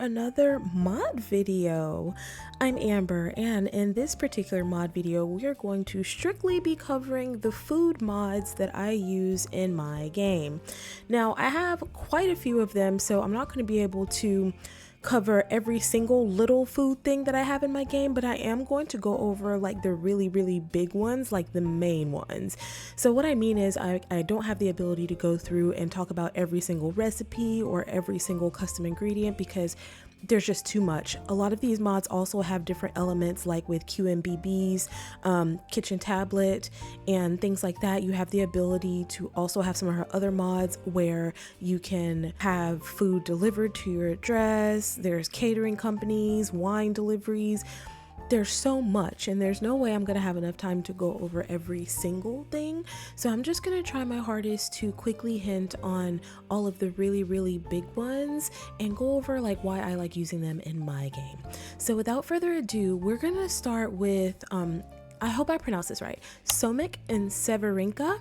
another mod video. I'm Amber, and in this particular mod video we are going to strictly be covering the food mods that I use in my game. Now I have quite a few of them, so I'm not going to be able to cover every single little food thing that I have in my game, but I am going to go over like the really big ones, like the main ones. So what I mean is I don't have the ability to go through and talk about every single recipe or every single custom ingredient because there's just too much. A lot of these mods also have different elements, like with QMBiBi's kitchen tablet and things like that. You have the ability to also have some of her other mods where you can have food delivered to your address. There's catering companies, wine deliveries. There's so much, and there's no way I'm gonna have enough time to go over every single thing. So I'm just gonna try my hardest to quickly hint on all of the really big ones and go over like why I like using them in my game. So without further ado, we're gonna start with I hope I pronounced this right, Somik and Severinka.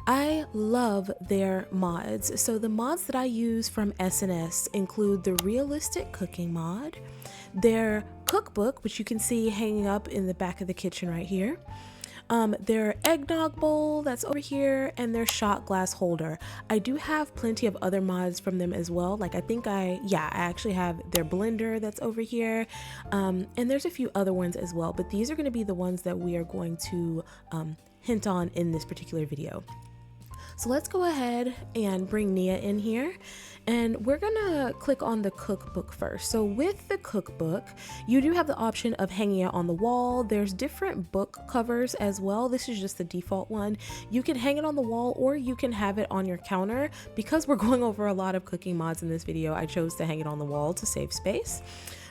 I love their mods. So the mods that I use from S&S include the realistic cooking mod, their cookbook, which you can see hanging up in the back of the kitchen right here, their eggnog bowl that's over here, and their shot glass holder. I do have plenty of other mods from them as well. Like I actually have their blender that's over here, and there's a few other ones as well, but these are going to be the ones that we are going to hint on in this particular video. So let's go ahead and bring Nia in here, and we're gonna click on the cookbook first. So with the cookbook, you do have the option of hanging it on the wall. There's different book covers as well. This is just the default one. You can hang it on the wall or you can have it on your counter. Because we're going over a lot of cooking mods in this video, I chose to hang it on the wall to save space.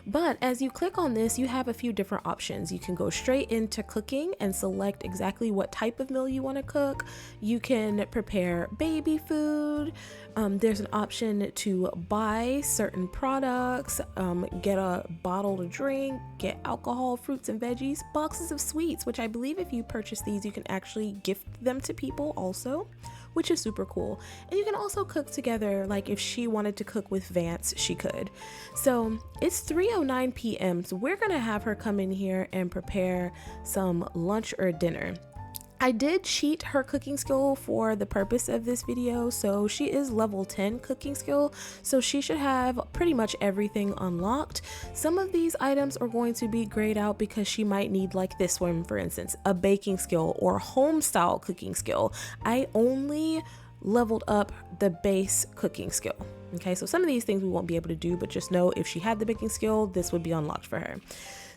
But as you click on this, you have a few different options. You can go straight into cooking and select exactly what type of meal you want to cook. You can prepare baby food. There's an option to buy certain products, get a bottle to drink, get alcohol, fruits and veggies, boxes of sweets, which I believe if you purchase these, you can actually gift them to people also, which is super cool. And you can also cook together, like if she wanted to cook with Vance, she could. So it's 3:09 p.m. So we're gonna have her come in here and prepare some lunch or dinner. I did cheat her cooking skill for the purpose of this video, so she is level 10 cooking skill, so she should have pretty much everything unlocked. Some of these items are going to be grayed out because she might need, like this one for instance, a baking skill or home style cooking skill. I only leveled up the base cooking skill. Okay, so some of these things we won't be able to do, but just know if she had the baking skill, this would be unlocked for her.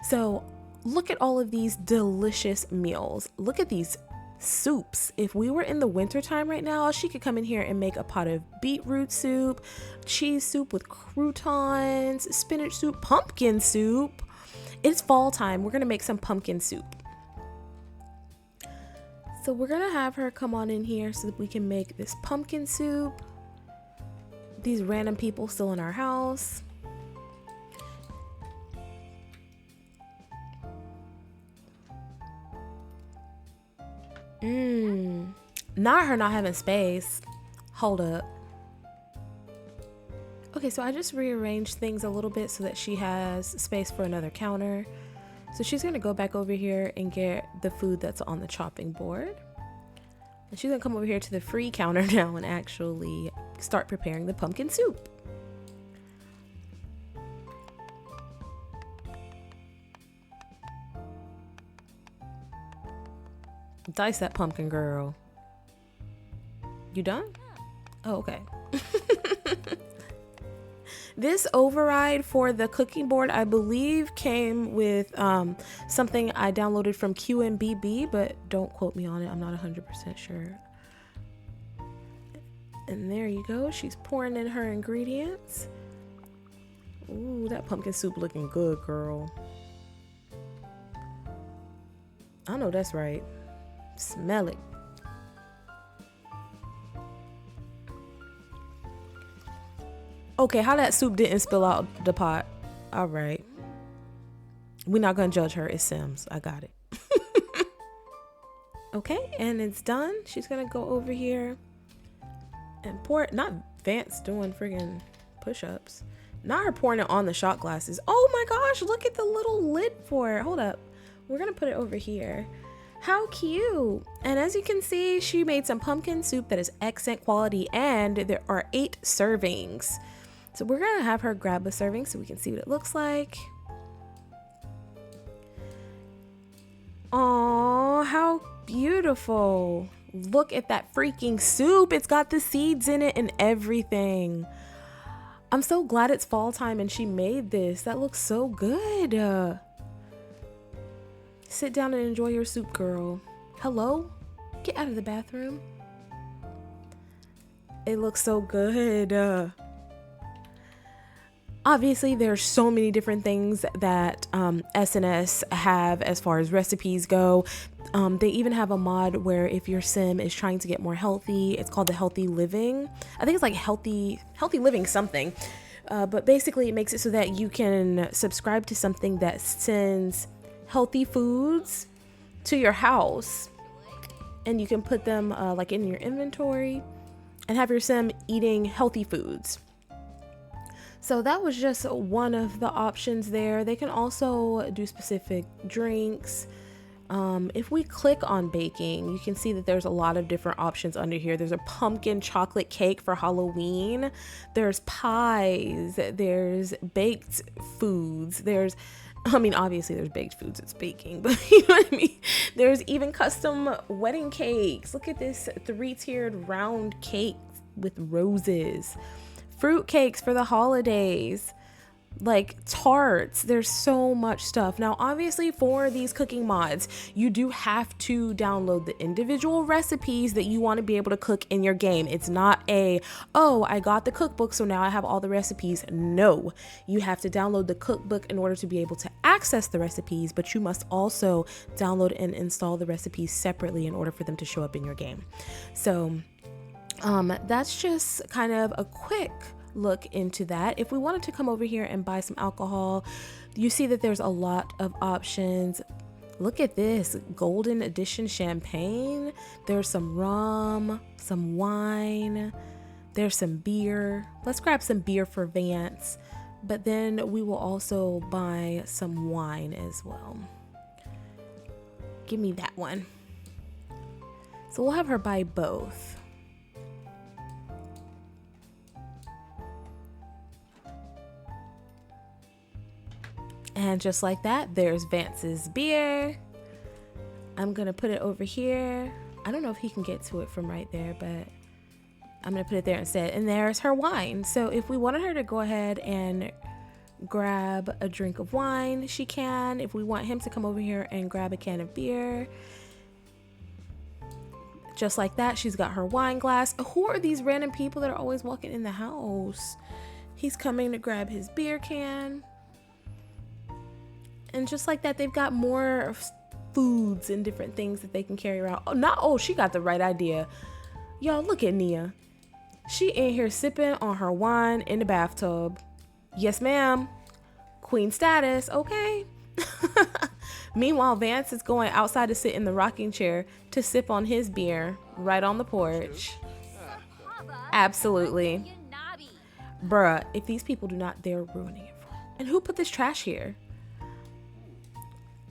So look at all of these delicious meals. Look at these soups. If we were in the winter time right now, she could come in here and make a pot of beetroot soup, cheese soup with croutons, spinach soup, pumpkin soup. It's fall time. We're gonna make some pumpkin soup. So we're gonna have her come on in here so that we can make this pumpkin soup. These random people still in our house. Not her not having space. Hold up. Okay, so I just rearranged things a little bit so that she has space for another counter. So she's gonna go back over here and get the food that's on the chopping board. And she's gonna come over here to the free counter now and actually start preparing the pumpkin soup. Dice that pumpkin, girl. You done? Oh, okay. This override for the cooking board, I believe, came with something I downloaded from QMBiBi, but don't quote me on it. I'm not 100% sure. And there you go. She's pouring in her ingredients. Ooh, that pumpkin soup looking good, girl. I know that's right. Smell it. Okay, how that soup didn't spill out the pot. All right. We're not gonna judge her. It's Sims. I got it. Okay, and it's done. She's gonna go over here and pour it. Not Vance doing friggin' push-ups. Not her pouring it on the shot glasses. Oh my gosh, look at the little lid for it. Hold up. We're gonna put it over here. How cute. And as you can see, she made some pumpkin soup that is excellent quality, and there are 8 servings. So we're gonna have her grab a serving so we can see what it looks like. Oh, how beautiful. Look at that freaking soup. It's got the seeds in it and everything. I'm so glad it's fall time and she made this. That looks so good. Sit down and enjoy your soup, girl. Hello? Get out of the bathroom. It looks so good. Obviously, there's so many different things that S&S have as far as recipes go. They even have a mod where if your sim is trying to get more healthy, it's called the Healthy Living. I think it's like healthy living something. But basically, it makes it so that you can subscribe to something that sends healthy foods to your house, and you can put them like in your inventory and have your sim eating healthy foods. So that was just one of the options there. They can also do specific drinks. If we click on baking, you can see that there's a lot of different options under here. There's a pumpkin chocolate cake for Halloween. There's pies. There's baked foods. Obviously there's baked foods, it's baking, but you know what I mean? There's even custom wedding cakes. Look at this 3-tiered round cake with roses. Fruit cakes for the holidays, like tarts. There's so much stuff. Now, obviously for these cooking mods, you do have to download the individual recipes that you want to be able to cook in your game. It's not oh, I got the cookbook, so now I have all the recipes. No, you have to download the cookbook in order to be able to access the recipes, but you must also download and install the recipes separately in order for them to show up in your game. So that's just kind of a quick look into that. If we wanted to come over here and buy some alcohol, you see that there's a lot of options. Look at this golden edition champagne. There's some rum, some wine, there's some beer. Let's grab some beer for Vance, but then we will also buy some wine as well. Give me that one. So we'll have her buy both. And just like that, there's Vance's beer. I'm gonna put it over here. I don't know if he can get to it from right there, but I'm gonna put it there instead. And there's her wine. So if we wanted her to go ahead and grab a drink of wine, she can. If we want him to come over here and grab a can of beer, just like that, she's got her wine glass. Who are these random people that are always walking in the house? He's coming to grab his beer can. And just like that, they've got more foods and different things that they can carry around. She got the right idea. Y'all, look at Nia. She in here sipping on her wine in the bathtub. Yes, ma'am. Queen status, okay. Meanwhile, Vance is going outside to sit in the rocking chair to sip on his beer right on the porch. Absolutely. Bruh, if these people do not, they're ruining it for me. And who put this trash here?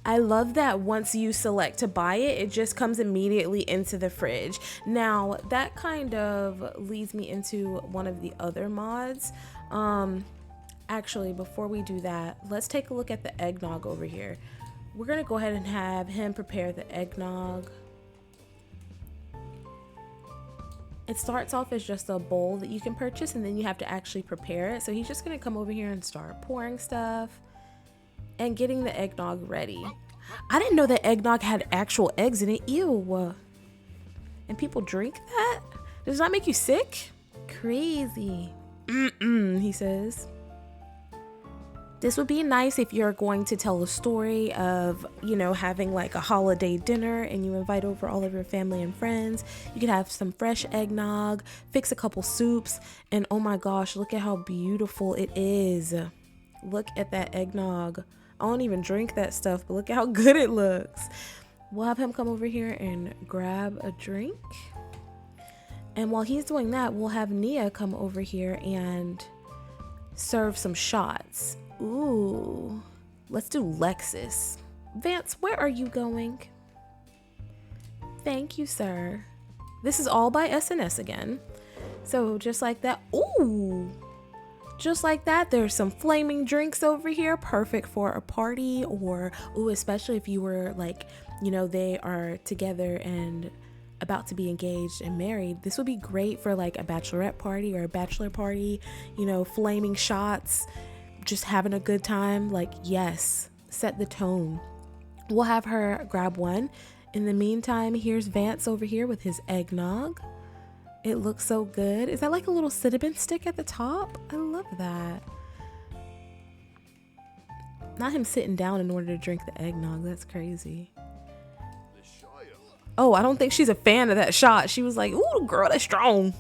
I love that once you select to buy it, it just comes immediately into the fridge. Now, that kind of leads me into one of the other mods. Actually, before we do that, let's take a look at the eggnog over here. We're gonna go ahead and have him prepare the eggnog. It starts off as just a bowl that you can purchase, and then you have to actually prepare it. So he's just gonna come over here and start pouring stuff and getting the eggnog ready. I didn't know that eggnog had actual eggs in it. Ew. And people drink that? Does that make you sick? Crazy. He says. This would be nice if you're going to tell a story of, having like a holiday dinner and you invite over all of your family and friends. You could have some fresh eggnog, fix a couple soups, and oh my gosh, look at how beautiful it is. Look at that eggnog. I don't even drink that stuff, but look at how good it looks. We'll have him come over here and grab a drink. And while he's doing that, we'll have Nia come over here and serve some shots. Ooh, let's do Lexus. Vance, where are you going? Thank you, sir. This is all by S&S again. So just like that. Ooh, just like that, there's some flaming drinks over here, perfect for a party, or ooh, especially if you were like, you know, they are together and about to be engaged and married. This would be great for like a bachelorette party or a bachelor party, you know, flaming shots, just having a good time. Like, yes, set the tone. We'll have her grab one. In the meantime, here's Vance over here with his eggnog. It looks so good. Is that like a little cinnamon stick at the top? I love that. Not him sitting down in order to drink the eggnog. That's crazy. Oh, I don't think she's a fan of that shot. She was like, ooh, girl, that's strong.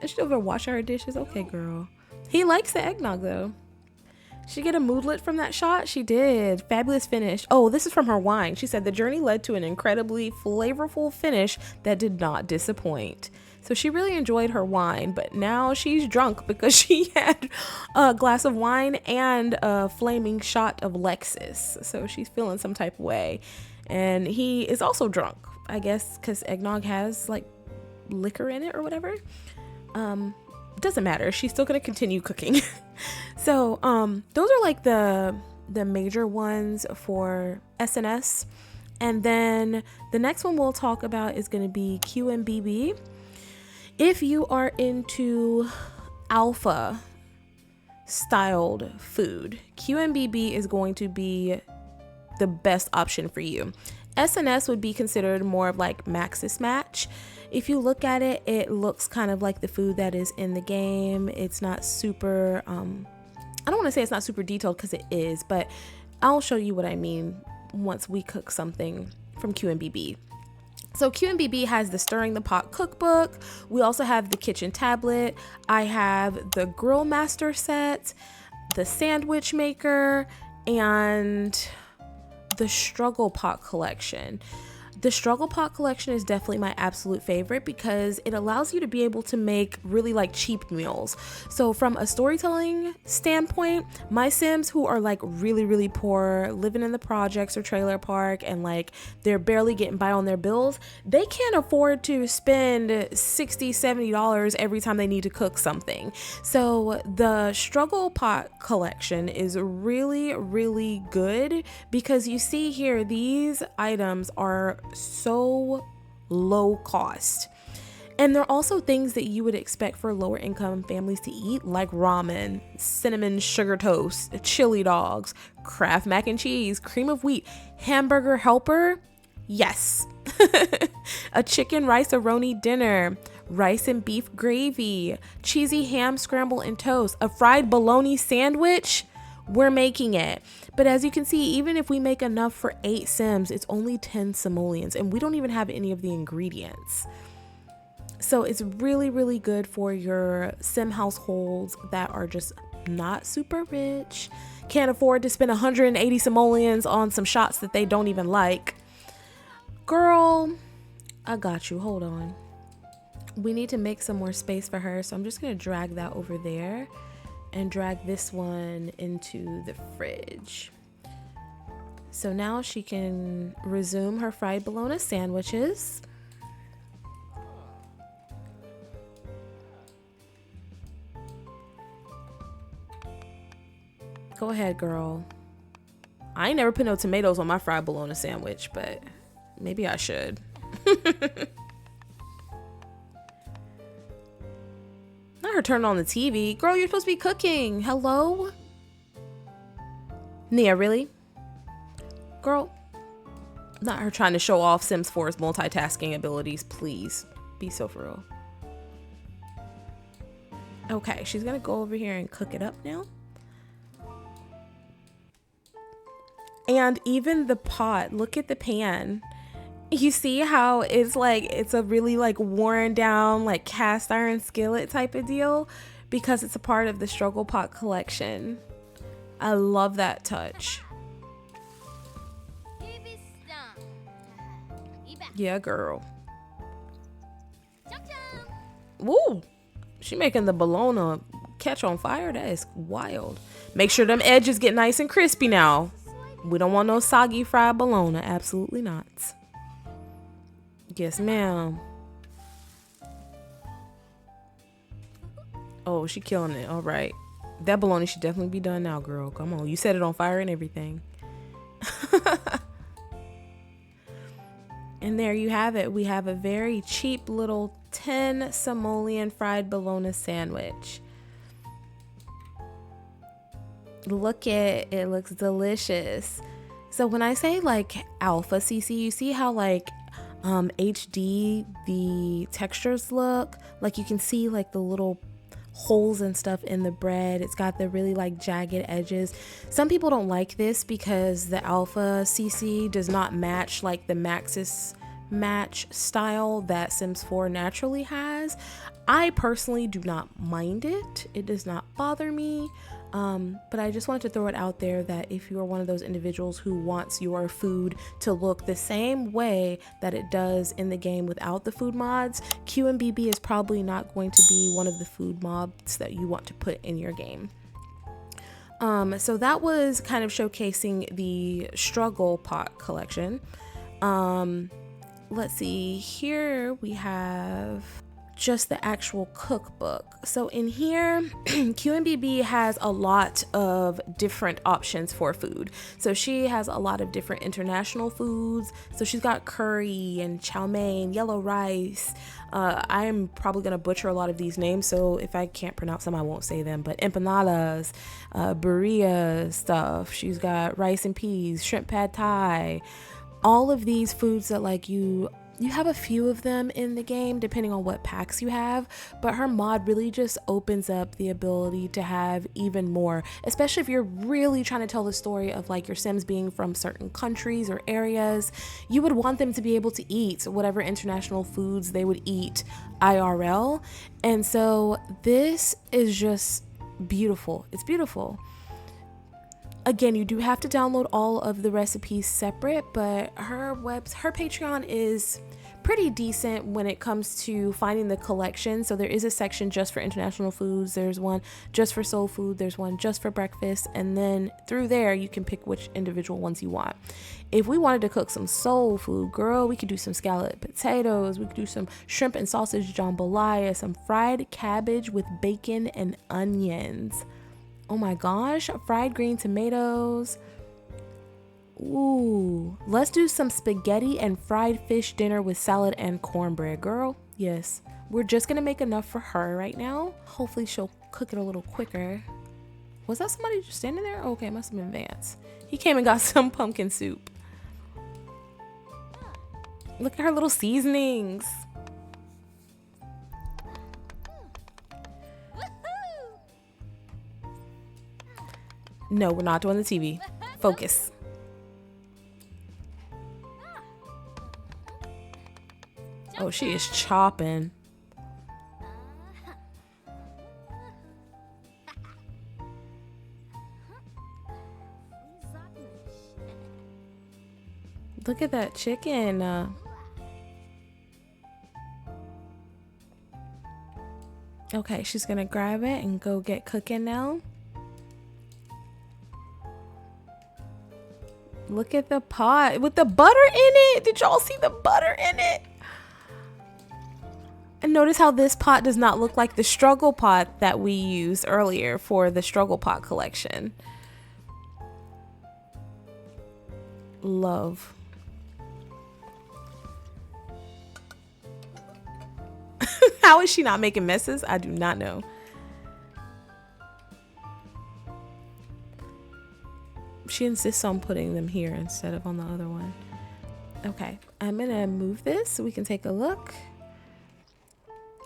Is she over washing her dishes? Okay, girl. He likes the eggnog though. She get a moodlet from that shot? She did. Fabulous finish. Oh, this is from her wine. She said the journey led to an incredibly flavorful finish that did not disappoint. So she really enjoyed her wine, but now she's drunk because she had a glass of wine and a flaming shot of Lexus. So she's feeling some type of way. And he is also drunk, I guess, because eggnog has like liquor in it or whatever. Doesn't matter. She's still going to continue cooking. So those are like the major ones for S&S. And then the next one we'll talk about is going to be QMBiBi. If you are into alpha styled food, QMBiBi is going to be the best option for you. S&S would be considered more of like Maxis Match. If you look at it, it looks kind of like the food that is in the game. It's not super, I don't want to say it's not super detailed because it is, but I'll show you what I mean once we cook something from QMBiBi. So QMBiBi has the Stirring the Pot Cookbook. We also have the kitchen tablet. I have the Grill Master set, the sandwich maker, and the Struggle Pot collection. The Struggle Pot collection is definitely my absolute favorite because it allows you to be able to make really like cheap meals. So from a storytelling standpoint, my Sims who are like really, really poor, living in the projects or trailer park, and like they're barely getting by on their bills, they can't afford to spend $60-$70 every time they need to cook something. So the Struggle Pot collection is really, really good because you see here, these items are so low cost, and they're also things that you would expect for lower income families to eat, like ramen, cinnamon sugar toast, chili dogs, Kraft mac and cheese, cream of wheat, hamburger helper, yes, a chicken rice-a-roni dinner, rice and beef gravy, cheesy ham scramble and toast, a fried bologna sandwich. We're making it. But as you can see, even if we make enough for 8 Sims, it's only 10 simoleons, and we don't even have any of the ingredients. So it's really, really good for your Sim households that are just not super rich, can't afford to spend 180 simoleons on some shots that they don't even like. Girl, I got you. Hold on. We need to make some more space for her, so I'm just going to drag that over there and drag this one into the fridge. So now she can resume her fried bologna sandwiches. Go ahead, girl. I ain't never put no tomatoes on my fried bologna sandwich, but maybe I should. Not her turning on the TV. Girl, you're supposed to be cooking. Hello? Nia, really? Girl, not her trying to show off Sims 4's multitasking abilities. Please, be so for real. Okay, she's gonna go over here and cook it up now. And even the pot, look at the pan. You see how it's like, it's a really like worn down, like cast iron skillet type of deal because it's a part of the Struggle Pot collection. I love that touch. Yeah, girl. Woo! She making the bologna catch on fire. That is wild. Make sure them edges get nice and crispy now. We don't want no soggy fried bologna. Absolutely not. Yes, ma'am. Oh, she killing it. All right. That bologna should definitely be done now, girl. Come on. You set it on fire and everything. And there you have it. We have a very cheap little 10 simoleon fried bologna sandwich. Look at it, looks delicious. So when I say like alpha CC, you see how like HD the textures look? Like you can see like the little holes and stuff in the bread. It's got the really like jagged edges. Some people don't like this because the alpha CC does not match like the Maxis match style that Sims 4 naturally has. I personally do not mind it. It does not bother me. But I just wanted to throw it out there that if you are one of those individuals who wants your food to look the same way that it does in the game without the food mods, QMBiBi is probably not going to be one of the food mods that you want to put in your game. So that was kind of showcasing the Struggle Pot collection. Let's see, here we have just the actual cookbook. So in here, QMBiBi has a lot of different options for food. So she has a lot of different international foods. So she's got curry and chow mein, yellow rice. I'm probably gonna butcher a lot of these names, so if I can't pronounce them, I won't say them, but empanadas, birria stuff. She's got rice and peas, shrimp pad thai, all of these foods that like you have a few of them in the game depending on what packs you have, but her mod really just opens up the ability to have even more, especially if you're really trying to tell the story of like your Sims being from certain countries or areas. You would want them to be able to eat whatever international foods they would eat IRL, and so this is just beautiful. It's beautiful. Again, you do have to download all of the recipes separate, but her Patreon is pretty decent when it comes to finding the collection. So there is a section just for international foods, there's one just for soul food, there's one just for breakfast, and then through there you can pick which individual ones you want. If we wanted to cook some soul food, girl, we could do some scalloped potatoes, we could do some shrimp and sausage jambalaya, some fried cabbage with bacon and onions. Oh my gosh, fried green tomatoes. Ooh, let's do some spaghetti and fried fish dinner with salad and cornbread, girl. Yes, we're just gonna make enough for her right now. Hopefully she'll cook it a little quicker. Was that somebody just standing there? Okay, it must have been Vance. He came and got some pumpkin soup. Look at her little seasonings. No, we're not doing the TV. Focus. Oh, she is chopping. Look at that chicken. Okay, she's gonna grab it and go get cooking now. Look at the pot with the butter in it. Did y'all see the butter in it? And notice how this pot does not look like the struggle pot that we used earlier for the struggle pot collection. Love. How is she not making messes? I do not know. She insists on putting them here instead of on the other one. Okay, I'm gonna move this so we can take a look.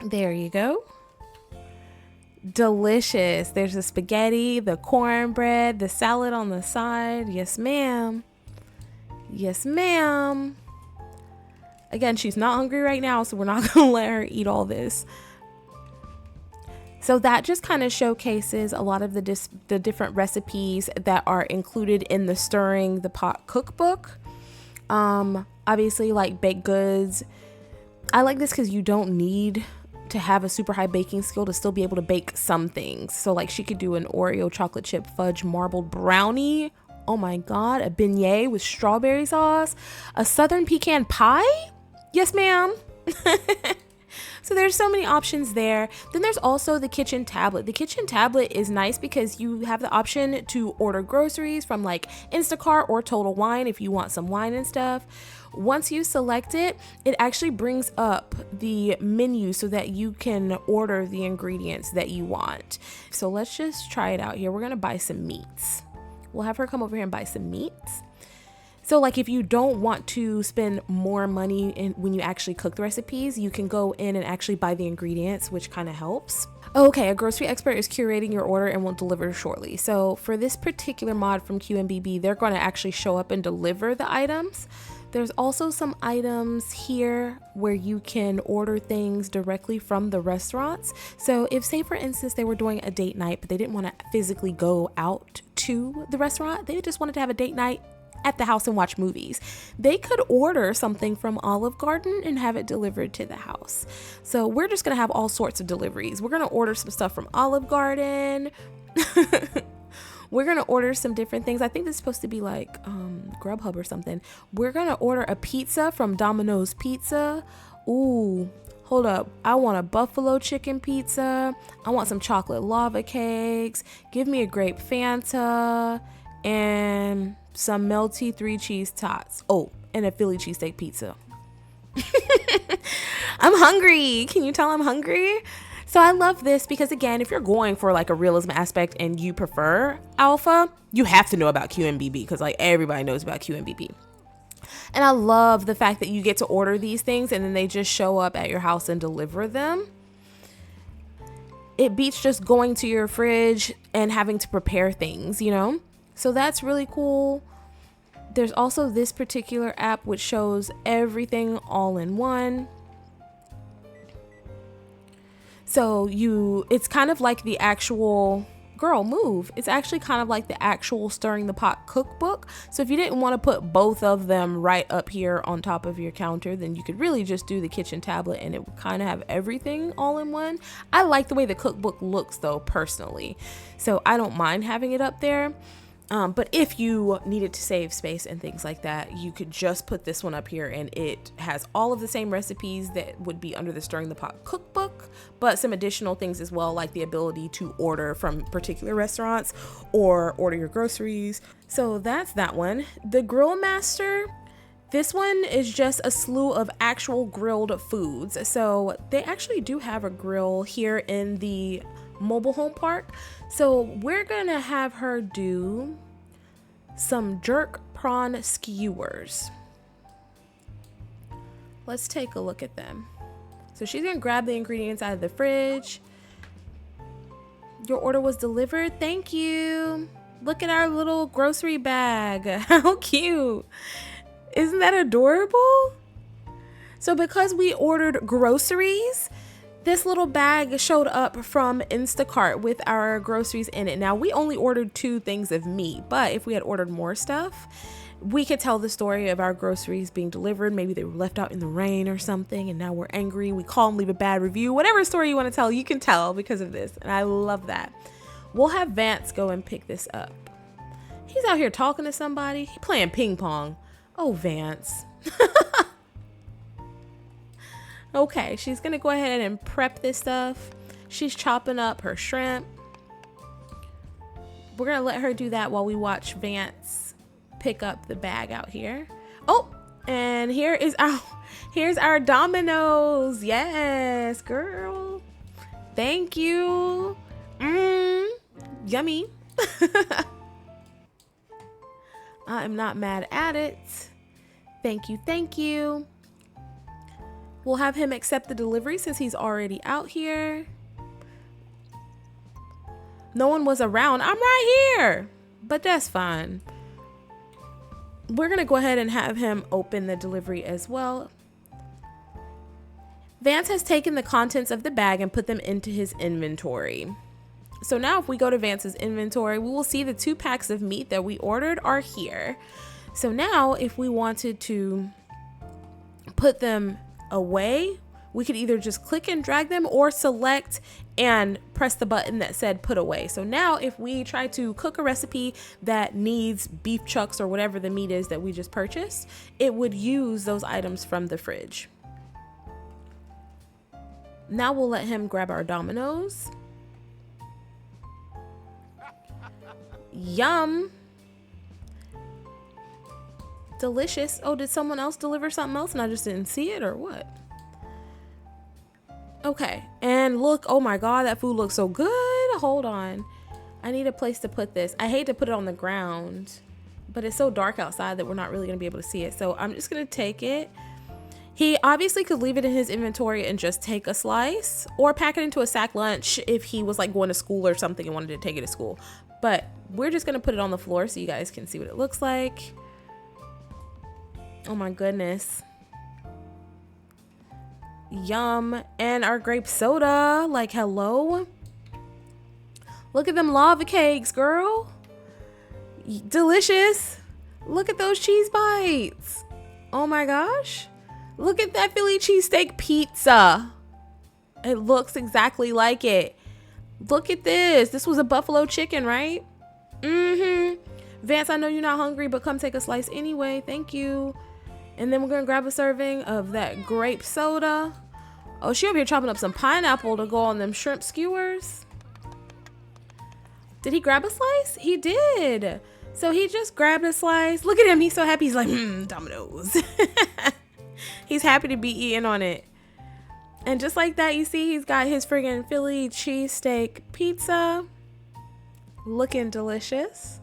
There you go. Delicious. There's the spaghetti, the cornbread, the salad on the side. Yes, ma'am. Yes, ma'am. Again, she's not hungry right now, so we're not gonna let her eat all this. So that just kind of showcases a lot of the different recipes that are included in the Stirring the Pot cookbook. Obviously, like baked goods. I like this because you don't need to have a super high baking skill to still be able to bake some things. So like she could do an Oreo chocolate chip fudge marbled brownie. Oh my God, a beignet with strawberry sauce, a southern pecan pie. Yes, ma'am. So there's so many options there. Then there's also the kitchen tablet. The kitchen tablet is nice because you have the option to order groceries from like Instacart or Total Wine if you want some wine and stuff. Once you select it, it actually brings up the menu so that you can order the ingredients that you want. So let's just try it out here. We're gonna buy some meats. We'll have her come over here and buy some meats. So like if you don't want to spend more money when you actually cook the recipes, you can go in and actually buy the ingredients, which kind of helps. Okay, a grocery expert is curating your order and will deliver shortly. So for this particular mod from QMBiBi, they're going to actually show up and deliver the items. There's also some items here where you can order things directly from the restaurants. So if, say for instance, they were doing a date night, but they didn't want to physically go out to the restaurant, they just wanted to have a date night at the house and watch movies, they could order something from Olive Garden and have it delivered to the house. So we're just gonna have all sorts of deliveries. We're gonna order some stuff from Olive Garden. We're gonna order some different things. I think this is supposed to be like Grubhub or something. We're gonna order a pizza from Domino's Pizza. Ooh, hold up. I want a buffalo chicken pizza. I want some chocolate lava cakes. Give me a grape Fanta and some melty 3 cheese tots. Oh, and a Philly cheesesteak pizza. I'm hungry. Can you tell I'm hungry? So I love this because, again, if you're going for like a realism aspect and you prefer alpha, you have to know about QMBiBi because like everybody knows about QMBiBi. And I love the fact that you get to order these things and then they just show up at your house and deliver them. It beats just going to your fridge and having to prepare things, you know? So that's really cool. There's also this particular app which shows everything all in one. So it's kind of like the actual, girl, move. It's actually kind of like the actual Stirring the Pot cookbook. So if you didn't want to put both of them right up here on top of your counter, then you could really just do the kitchen tablet and it would kind of have everything all in one. I like the way the cookbook looks though, personally. So I don't mind having it up there. But if you needed to save space and things like that, you could just put this one up here and it has all of the same recipes that would be under the Stirring the Pot cookbook, but some additional things as well, like the ability to order from particular restaurants or order your groceries. So that's that one. The Grill Master, this one is just a slew of actual grilled foods. So they actually do have a grill here in the mobile home park. So we're gonna have her do some jerk prawn skewers. Let's take a look at them. So she's gonna grab the ingredients out of the fridge. Your order was delivered. Thank you. Look at our little grocery bag. How cute. Isn't that adorable? So because we ordered groceries, this little bag showed up from Instacart with our groceries in it. Now, we only ordered 2 things of meat, but if we had ordered more stuff, we could tell the story of our groceries being delivered. Maybe they were left out in the rain or something, and now we're angry. We call and leave a bad review. Whatever story you want to tell, you can tell because of this, and I love that. We'll have Vance go and pick this up. He's out here talking to somebody. He's playing ping pong. Oh, Vance. Okay, she's gonna go ahead and prep this stuff. She's chopping up her shrimp. We're gonna let her do that while we watch Vance pick up the bag out here. Oh, and here's our Domino's. Yes, girl. Thank you. Yummy. I am not mad at it. Thank you, thank you. We'll have him accept the delivery since he's already out here. No one was around. I'm right here, but that's fine. We're gonna go ahead and have him open the delivery as well. Vance has taken the contents of the bag and put them into his inventory. So now if we go to Vance's inventory, we will see the 2 packs of meat that we ordered are here. So now if we wanted to put them away, we could either just click and drag them or select and press the button that said put away. So now if we try to cook a recipe that needs beef chucks or whatever the meat is that we just purchased, it would use those items from the fridge. Now we'll let him grab our Dominoes. Yum. Delicious. Oh, did someone else deliver something else and I just didn't see it, or what? Okay, and look, oh my God, that food looks so good. Hold on. I need a place to put this. I hate to put it on the ground, but it's so dark outside that we're not really gonna be able to see it. So I'm just gonna take it. He obviously could leave it in his inventory and just take a slice, or pack it into a sack lunch if he was like going to school or something and wanted to take it to school. But we're just gonna put it on the floor so you guys can see what it looks like. Oh my goodness. Yum. And our grape soda, like hello. Look at them lava cakes, girl. Delicious. Look at those cheese bites. Oh my gosh. Look at that Philly cheesesteak pizza. It looks exactly like it. Look at this. This was a buffalo chicken, right? Mm-hmm. Vance, I know you're not hungry, but come take a slice anyway. Thank you. And then we're gonna grab a serving of that grape soda. Oh, she over here chopping up some pineapple to go on them shrimp skewers. Did he grab a slice? He did. So he just grabbed a slice. Look at him, he's so happy. He's like, Dominoes. He's happy to be eating on it. And just like that, you see he's got his friggin' Philly cheesesteak pizza. Looking delicious.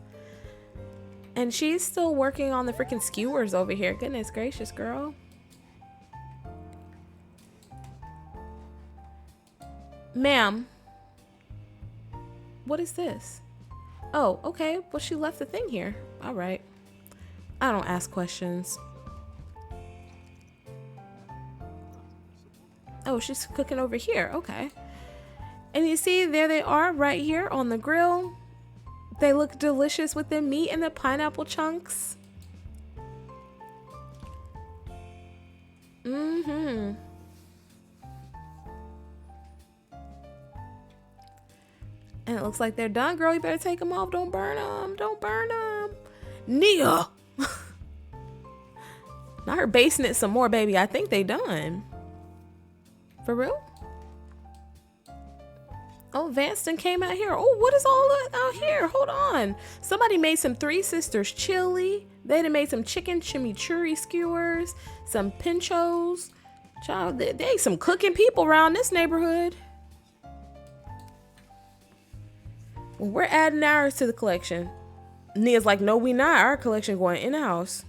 And she's still working on the freaking skewers over here. Goodness gracious, girl. Ma'am. What is this? Oh, okay. Well, she left the thing here. All right. I don't ask questions. Oh, she's cooking over here. Okay. And you see, there they are right here on the grill. They look delicious with the meat and the pineapple chunks. Mm-hmm. And it looks like they're done, girl. You better take them off. Don't burn them. Don't burn them. Nia. Not her basting it some more, baby. I think they done. For real? Oh, Vanston came out here. Oh, what is all that out here? Hold on. Somebody made some Three Sisters chili. They done made some chicken chimichurri skewers, some pinchos. Child, they some cooking people around this neighborhood. Well, we're adding ours to the collection. Nia's like, no, we not. Our collection going in the house.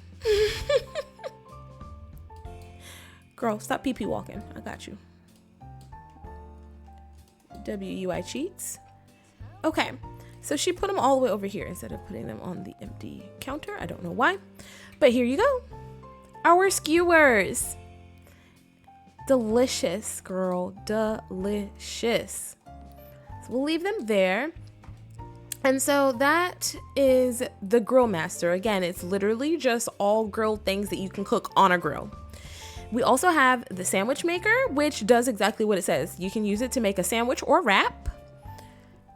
Girl, stop pee-pee walking. I got you. WUI cheats. Okay, so she put them all the way over here instead of putting them on the empty counter. I don't know why, but here you go. Our skewers. Delicious, girl. Delicious. So we'll leave them there. And so that is the Grill Master. Again, it's literally just all grilled things that you can cook on a grill. We also have the sandwich maker, which does exactly what it says. You can use it to make a sandwich or wrap.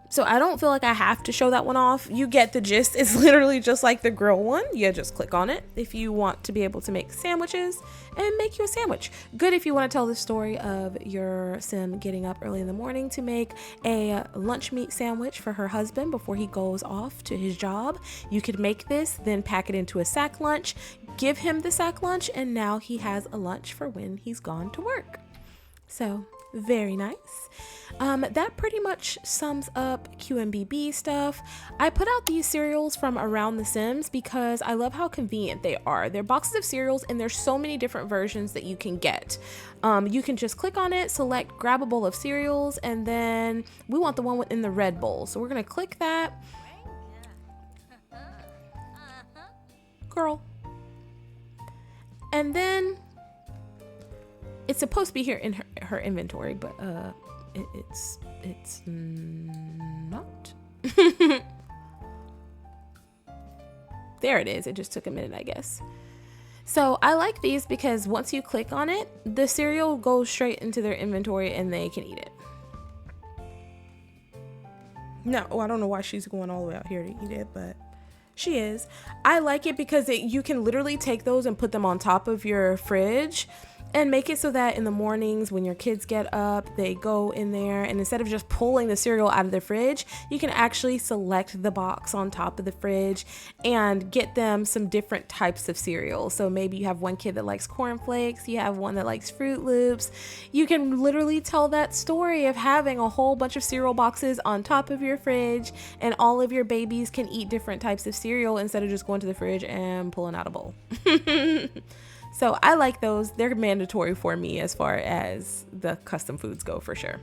So I don't feel like I have to show that one off. You get the gist. It's literally just like the grill one. You just click on it if you want to be able to make sandwiches and make you a sandwich. Good if you want to tell the story of your sim getting up early in the morning to make a lunch meat sandwich for her husband before he goes off to his job. You could make this, then pack it into a sack lunch, give him the sack lunch, and now he has a lunch for when he's gone to work. So very nice. That pretty much sums up QMBiBi stuff. I put out these cereals from around The Sims because I love how convenient they are. They're boxes of cereals and there's so many different versions that you can get. You can just click on it, select grab a bowl of cereals, and then we want the one in the red bowl. So we're gonna click that. Girl. And then it's supposed to be here in her inventory, but it's not. There it is. It just took a minute, I guess. So I like these because once you click on it, the cereal goes straight into their inventory and they can eat it. No, I don't know why she's going all the way out here to eat it, but she is. I like it because you can literally take those and put them on top of your fridge and make it so that in the mornings when your kids get up, they go in there, and instead of just pulling the cereal out of the fridge, you can actually select the box on top of the fridge and get them some different types of cereal. So maybe you have one kid that likes Corn Flakes, you have one that likes Fruit Loops. You can literally tell that story of having a whole bunch of cereal boxes on top of your fridge, and all of your babies can eat different types of cereal instead of just going to the fridge and pulling out a bowl. So I like those. They're mandatory for me as far as the custom foods go, for sure.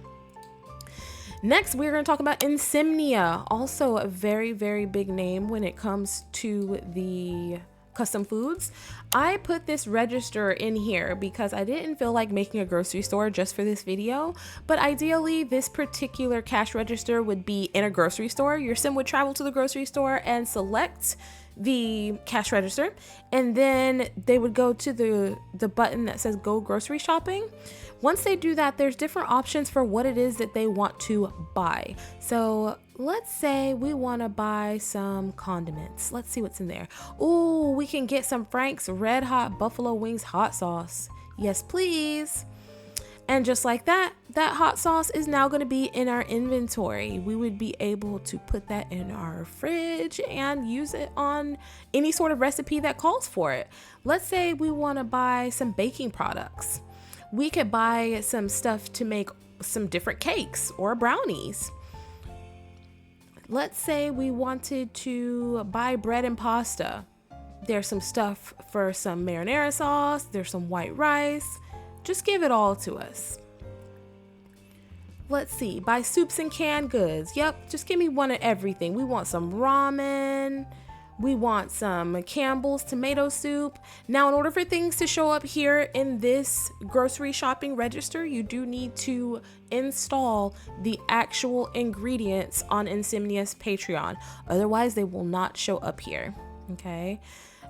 Next, we're going to talk about Insimnia, also a very, very big name when it comes to the custom foods. I put this register in here because I didn't feel like making a grocery store just for this video, but ideally this particular cash register would be in a grocery store. Your sim would travel to the grocery store and select the cash register, and then they would go to the button that says go grocery shopping. Once they do that, there's different options for what it is that they want to buy. So let's say we want to buy some condiments. Let's see what's in there. Ooh, we can get some Frank's Red Hot Buffalo Wings hot sauce. Yes, please. And just like that, that hot sauce is now going to be in our inventory. We would be able to put that in our fridge and use it on any sort of recipe that calls for it. Let's say we want to buy some baking products. We could buy some stuff to make some different cakes or brownies. Let's say we wanted to buy bread and pasta. There's some stuff for some marinara sauce. There's some white rice. Just give it all to us. Let's see, buy soups and canned goods. Yep, just give me one of everything. We want some ramen. We want some Campbell's tomato soup. Now, in order for things to show up here in this grocery shopping register, you do need to install the actual ingredients on Insimnia's Patreon. Otherwise, they will not show up here, okay?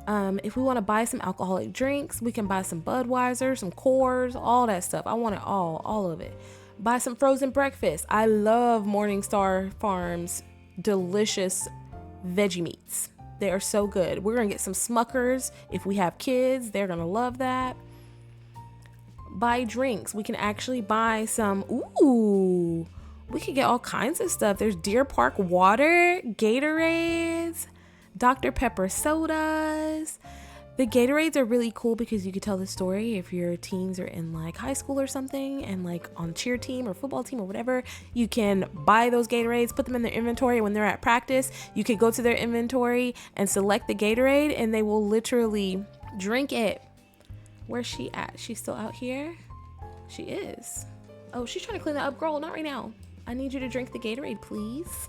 If we want to buy some alcoholic drinks, we can buy some Budweiser, some Coors, all that stuff. I want it all of it. Buy some frozen breakfast. I love Morningstar Farms delicious veggie meats. They are so good. We're going to get some Smuckers. If we have kids, they're going to love that. Buy drinks. We can actually buy some, ooh, we could get all kinds of stuff. There's Deer Park water, Gatorades, Dr. Pepper sodas. The Gatorades are really cool because you could tell the story if your teens are in like high school or something and like on cheer team or football team or whatever. You can buy those Gatorades, put them in their inventory. When they're at practice, you could go to their inventory and select the Gatorade and they will literally drink it. Where's she at? She's still out here? She is. Oh, she's trying to clean that up. Girl, not right now. I need you to drink the Gatorade, please.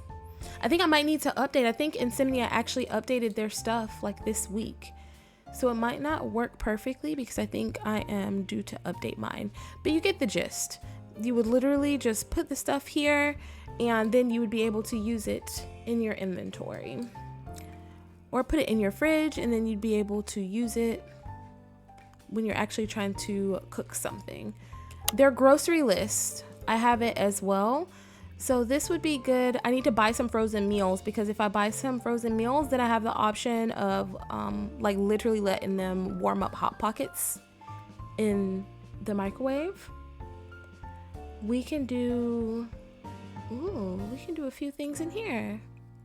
I think I might need to update. I think Insimnia actually updated their stuff like this week. So it might not work perfectly because I think I am due to update mine. But you get the gist. You would literally just put the stuff here and then you would be able to use it in your inventory. Or put it in your fridge and then you'd be able to use it when you're actually trying to cook something. Their grocery list, I have it as well. So this would be good. I need to buy some frozen meals because if I buy some frozen meals, then I have the option of like literally letting them warm up Hot Pockets in the microwave. We can do a few things in here.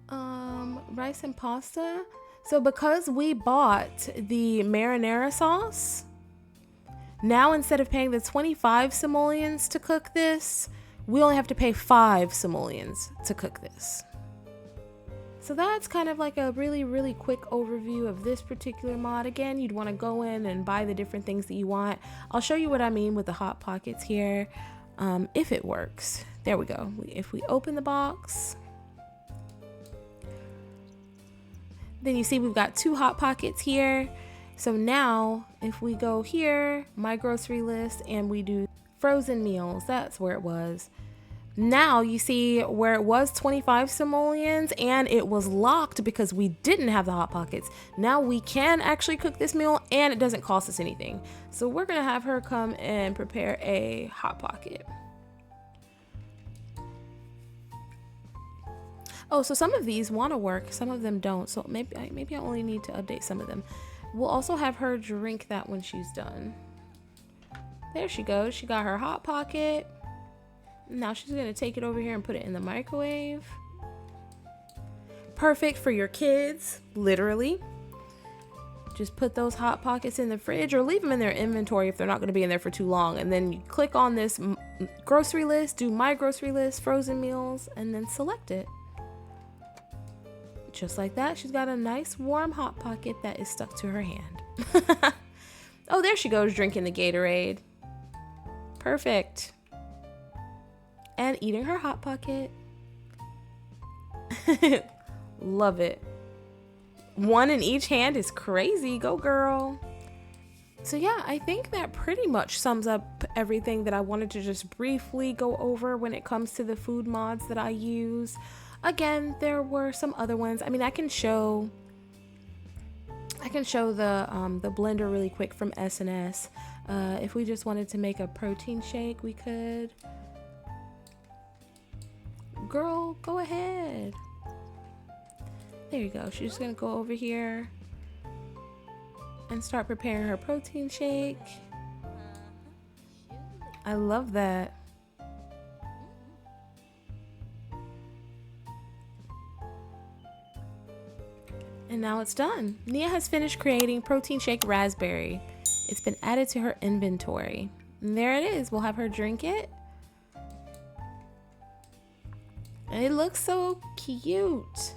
Rice and pasta. So because we bought the marinara sauce, now instead of paying the 25 simoleons to cook this, we only have to pay 5 simoleons to cook this. So that's kind of like a really, really quick overview of this particular mod. Again, you'd want to go in and buy the different things that you want. I'll show you what I mean with the Hot Pockets here, if it works. There we go. If we open the box, then you see we've got 2 Hot Pockets here. So now if we go here, my grocery list, and we do frozen meals, that's where it was. Now you see where it was 25 simoleons and it was locked because we didn't have the Hot Pockets. Now we can actually cook this meal and it doesn't cost us anything. So we're gonna have her come and prepare a Hot Pocket. Oh, so some of these want to work, some of them don't. So maybe I only need to update some of them. We'll also have her drink that when she's done. There she goes. She got her Hot Pocket. Now she's gonna take it over here and put it in the microwave. Perfect for your kids, literally. Just put those Hot Pockets in the fridge or leave them in their inventory if they're not gonna be in there for too long. And then you click on this grocery list, do my grocery list, frozen meals, and then select it. Just like that, she's got a nice warm Hot Pocket that is stuck to her hand. Oh, there she goes, drinking the Gatorade. Perfect. And eating her Hot Pocket. Love it. One in each hand is crazy. Go girl. So yeah, I think that pretty much sums up everything that I wanted to just briefly go over when it comes to the food mods that I use. Again, there were some other ones. I mean, I can show the blender really quick from S&S. If we just wanted to make a protein shake, we could. Girl, go ahead. There you go. She's just gonna go over here and start preparing her protein shake. I love that. And now it's done. Nia has finished creating protein shake raspberry. It's been added to her inventory. And there it is. We'll have her drink it. And it looks so cute.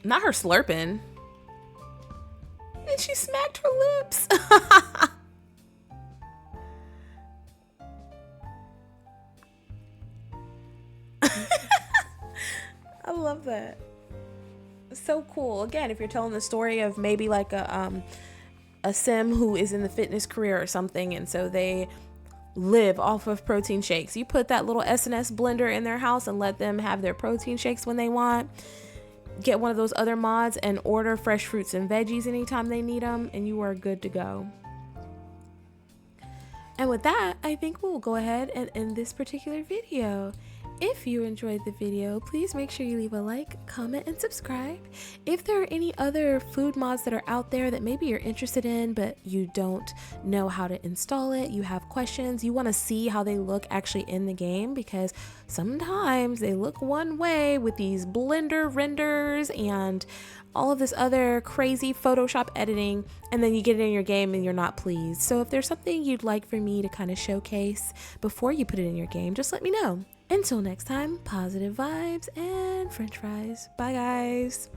Not her slurping. And she smacked her lips. I love that. So cool. Again, if you're telling the story of maybe like a sim who is in the fitness career or something, and so they live off of protein shakes, you put that little S&S blender in their house and let them have their protein shakes when they want. Get one of those other mods and order fresh fruits and veggies anytime they need them, and you are good to go. And with that, I think we'll go ahead and end this particular video. If you enjoyed the video, please make sure you leave a like, comment, and subscribe. If there are any other food mods that are out there that maybe you're interested in, but you don't know how to install it, you have questions, you want to see how they look actually in the game, because sometimes they look one way with these Blender renders and all of this other crazy Photoshop editing, and then you get it in your game and you're not pleased. So if there's something you'd like for me to kind of showcase before you put it in your game, just let me know. Until next time, positive vibes and french fries. Bye guys.